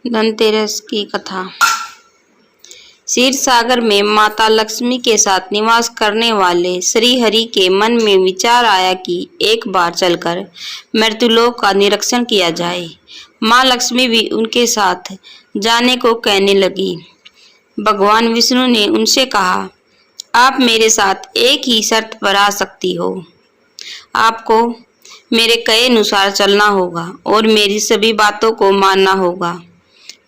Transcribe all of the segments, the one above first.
धनतेरस की कथा। क्षीर सागर में माता लक्ष्मी के साथ निवास करने वाले श्री हरि के मन में विचार आया कि एक बार चलकर मृत्युलोक का निरीक्षण किया जाए। माँ लक्ष्मी भी उनके साथ जाने को कहने लगी। भगवान विष्णु ने उनसे कहा, आप मेरे साथ एक ही शर्त पर आ सकती हो। आपको मेरे कहे अनुसार चलना होगा और मेरी सभी बातों को मानना होगा।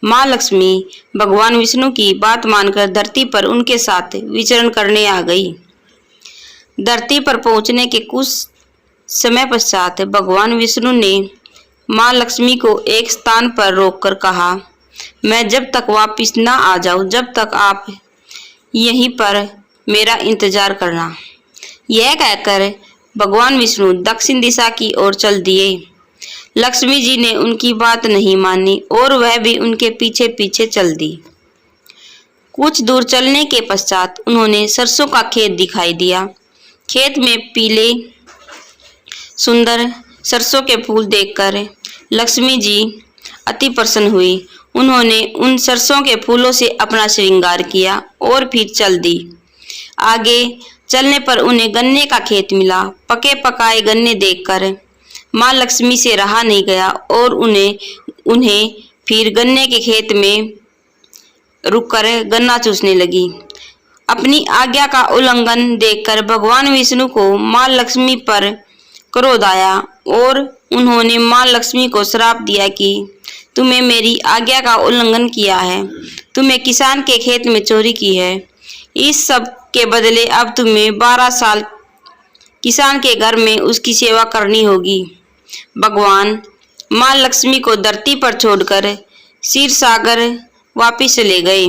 माँ लक्ष्मी भगवान विष्णु की बात मानकर धरती पर उनके साथ विचरण करने आ गई। धरती पर पहुंचने के कुछ समय पश्चात भगवान विष्णु ने माँ लक्ष्मी को एक स्थान पर रोककर कहा, मैं जब तक वापस न आ जाऊं जब तक आप यहीं पर मेरा इंतजार करना। यह कहकर भगवान विष्णु दक्षिण दिशा की ओर चल दिए। लक्ष्मी जी ने उनकी बात नहीं मानी और वह भी उनके पीछे पीछे चल दी। कुछ दूर चलने के पश्चात उन्होंने सरसों का खेत दिखाई दिया। खेत में पीले सुंदर सरसों के फूल देखकर लक्ष्मी जी अति प्रसन्न हुई। उन्होंने उन सरसों के फूलों से अपना श्रृंगार किया और फिर चल दी। आगे चलने पर उन्हें गन्ने का खेत मिला। पके पकाए गन्ने देखकर माँ लक्ष्मी से रहा नहीं गया और उन्हें फिर गन्ने के खेत में रुककर गन्ना चूसने लगी। अपनी आज्ञा का उल्लंघन देखकर भगवान विष्णु को माँ लक्ष्मी पर क्रोध आया और उन्होंने माँ लक्ष्मी को श्राप दिया कि तुम्हें मेरी आज्ञा का उल्लंघन किया है, तुम्हें किसान के खेत में चोरी की है। इस सब के बदले अब तुम्हें 12 साल किसान के घर में उसकी सेवा करनी होगी। भगवान माँ लक्ष्मी को धरती पर छोड़कर क्षीर सागर वापिस चले गए।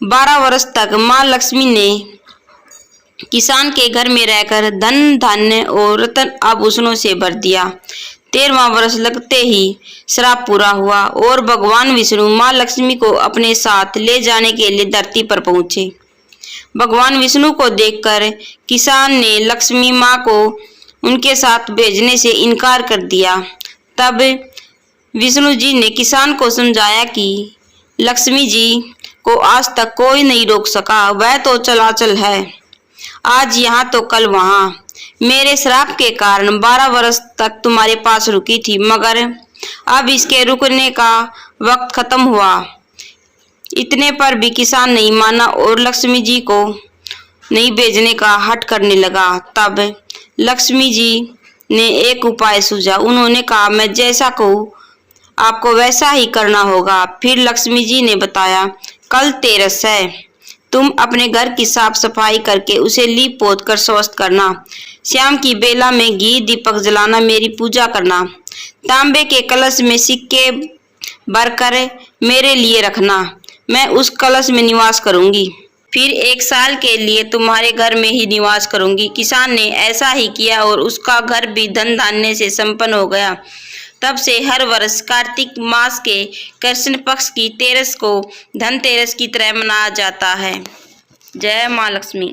12 वर्ष तक माँ लक्ष्मी ने किसान के घर में रहकर धन धान्य और रत्न आभूषणों से भर दिया। 13वां वर्ष लगते ही श्राप पूरा हुआ और भगवान विष्णु माँ लक्ष्मी को अपने साथ ले जाने के लिए धरती पर पहुंचे। भगवान विष्णु को देखकर किसान ने लक्ष्मी माँ को उनके साथ भेजने से इनकार कर दिया। तब विष्णु जी ने किसान को समझाया कि लक्ष्मी जी को आज तक कोई नहीं रोक सका, वह तो चलाचल है, आज यहाँ तो कल वहाँ। मेरे श्राप के कारण 12 वर्ष तक तुम्हारे पास रुकी थी, मगर अब इसके रुकने का वक्त खत्म हुआ। इतने पर भी किसान नहीं माना और लक्ष्मी जी को नहीं भेजने का हठ करने लगा। तब लक्ष्मी जी ने एक उपाय सूझा। उन्होंने कहा, मैं जैसा कहूँ आपको वैसा ही करना होगा। फिर लक्ष्मी जी ने बताया, कल तेरस है, तुम अपने घर की साफ सफाई करके उसे लीप पोत कर स्वस्थ करना। शाम की बेला में घी दीपक जलाना, मेरी पूजा करना। तांबे के कलश में सिक्के भरकर मेरे लिए रखना, मैं उस कलश में निवास करूंगी। फिर 1 साल के लिए तुम्हारे घर में ही निवास करूंगी। किसान ने ऐसा ही किया और उसका घर भी धन धान्य से संपन्न हो गया। तब से हर वर्ष कार्तिक मास के कृष्ण पक्ष की तेरस को धनतेरस की तरह मनाया जाता है। जय माँ लक्ष्मी।